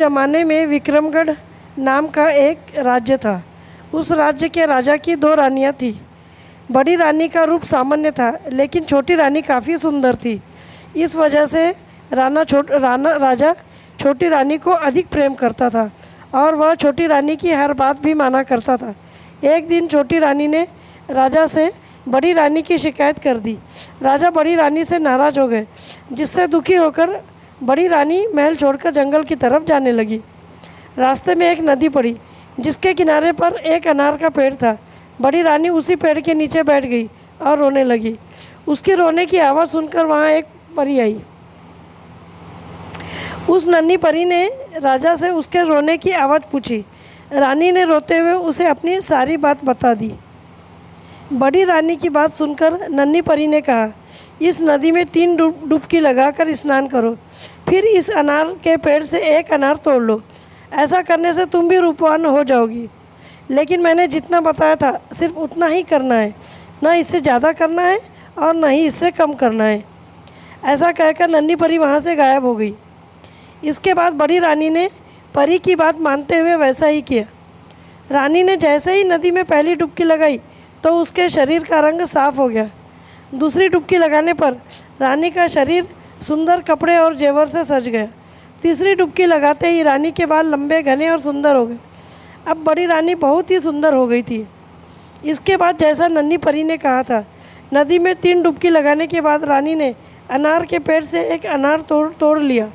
ज़माने में विक्रमगढ़ नाम का एक राज्य था। उस राज्य के राजा की दो रानियाँ थीं। बड़ी रानी का रूप सामान्य था, लेकिन छोटी रानी काफ़ी सुंदर थी। इस वजह से राजा छोटी रानी को अधिक प्रेम करता था और वह छोटी रानी की हर बात भी माना करता था। एक दिन छोटी रानी ने राजा से बड़ी रानी की शिकायत कर दी। राजा बड़ी रानी से नाराज़ हो गए, जिससे दुखी होकर बड़ी रानी महल छोड़कर जंगल की तरफ जाने लगी। रास्ते में एक नदी पड़ी, जिसके किनारे पर एक अनार का पेड़ था। बड़ी रानी उसी पेड़ के नीचे बैठ गई और रोने लगी। उसकी रोने की आवाज़ सुनकर वहाँ एक परी आई। उस नन्ही परी ने राजा से उसके रोने की आवाज़ पूछी। रानी ने रोते हुए उसे अपनी सारी बात बता दी। बड़ी रानी की बात सुनकर नन्ही परी ने कहा, इस नदी में 3 डुबकी लगाकर स्नान करो, फिर इस अनार के पेड़ से एक अनार तोड़ लो। ऐसा करने से तुम भी रूपवान हो जाओगी। लेकिन मैंने जितना बताया था सिर्फ उतना ही करना है, न इससे ज़्यादा करना है और न ही इससे कम करना है। ऐसा कहकर नन्ही परी वहाँ से गायब हो गई। इसके बाद बड़ी रानी ने परी की बात मानते हुए वैसा ही किया। रानी ने जैसे ही नदी में पहली डुबकी लगाई तो उसके शरीर का रंग साफ हो गया। दूसरी डुबकी लगाने पर रानी का शरीर सुंदर कपड़े और जेवर से सज गया। तीसरी डुबकी लगाते ही रानी के बाल लंबे, घने और सुंदर हो गए। अब बड़ी रानी बहुत ही सुंदर हो गई थी। इसके बाद जैसा नन्ही परी ने कहा था, नदी में 3 डुबकी लगाने के बाद रानी ने अनार के पेड़ से एक अनार तोड़ लिया।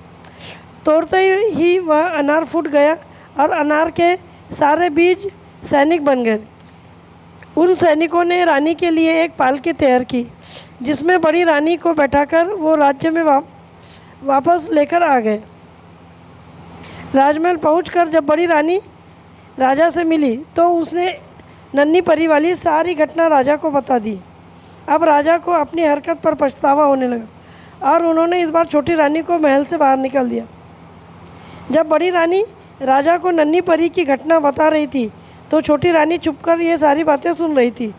तोड़ते ही वह अनार फूट गया और अनार के सारे बीज सैनिक बन गए। उन सैनिकों ने रानी के लिए एक पालकी तैयार की, जिसमें बड़ी रानी को बैठाकर वो राज्य में वापस लेकर आ गए। राजमहल पहुंचकर जब बड़ी रानी राजा से मिली तो उसने नन्ही परी वाली सारी घटना राजा को बता दी। अब राजा को अपनी हरकत पर पछतावा होने लगा और उन्होंने इस बार छोटी रानी को महल से बाहर निकाल दिया। जब बड़ी रानी राजा को नन्ही परी की घटना बता रही थी तो छोटी रानी चुपकर ये सारी बातें सुन रही थी।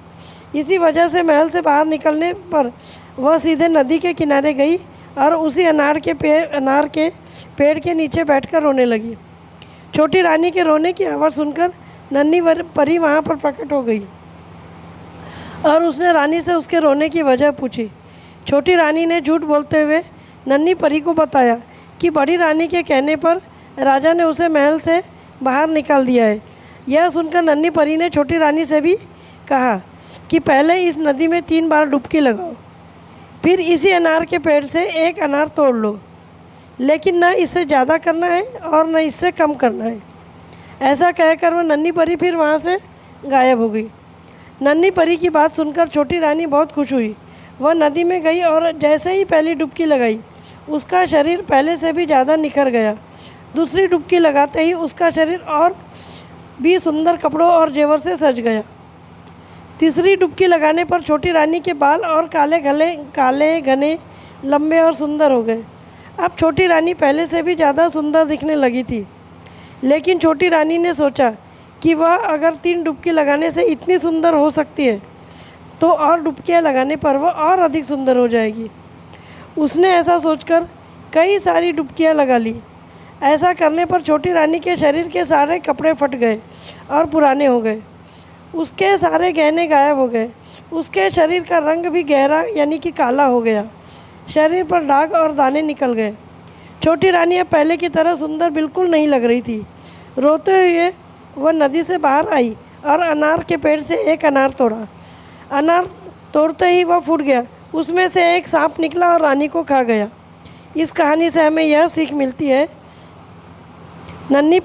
इसी वजह से महल से बाहर निकलने पर वह सीधे नदी के किनारे गई और उसी अनार के पेड़ के नीचे बैठकर रोने लगी। छोटी रानी के रोने की आवाज़ सुनकर नन्ही परी वहाँ पर प्रकट हो गई और उसने रानी से उसके रोने की वजह पूछी। छोटी रानी ने झूठ बोलते हुए नन्ही परी को बताया कि बड़ी रानी के कहने पर राजा ने उसे महल से बाहर निकाल दिया है। यह सुनकर नन्ही परी ने छोटी रानी से भी कहा कि पहले इस नदी में 3 बार डुबकी लगाओ, फिर इसी अनार के पेड़ से एक अनार तोड़ लो, लेकिन न इससे ज़्यादा करना है और न इससे कम करना है। ऐसा कहकर वह नन्ही परी फिर वहाँ से गायब हो गई। नन्ही परी की बात सुनकर छोटी रानी बहुत खुश हुई। वह नदी में गई और जैसे ही पहली डुबकी लगाई, उसका शरीर पहले से भी ज़्यादा निखर गया। दूसरी डुबकी लगाते ही उसका शरीर और भी सुंदर कपड़ों और जेवर से सज गया। तीसरी डुबकी लगाने पर छोटी रानी के बाल और काले घने, लंबे और सुंदर हो गए। अब छोटी रानी पहले से भी ज़्यादा सुंदर दिखने लगी थी। लेकिन छोटी रानी ने सोचा कि वह अगर 3 डुबकी लगाने से इतनी सुंदर हो सकती है तो और डुबकियाँ लगाने पर वह और अधिक सुंदर हो जाएगी। उसने ऐसा सोचकर कई सारी डुबकियाँ लगा ली। ऐसा करने पर छोटी रानी के शरीर के सारे कपड़े फट गए और पुराने हो गए। उसके सारे गहने गायब हो गए। उसके शरीर का रंग भी गहरा यानी कि काला हो गया। शरीर पर दाग और दाने निकल गए। छोटी रानी अब पहले की तरह सुंदर बिल्कुल नहीं लग रही थी। रोते हुए वह नदी से बाहर आई और अनार के पेड़ से एक अनार तोड़ा। अनार तोड़ते ही वह फूट गया। उसमें से एक सांप निकला और रानी को खा गया। इस कहानी से हमें यह सीख मिलती है, नन्ही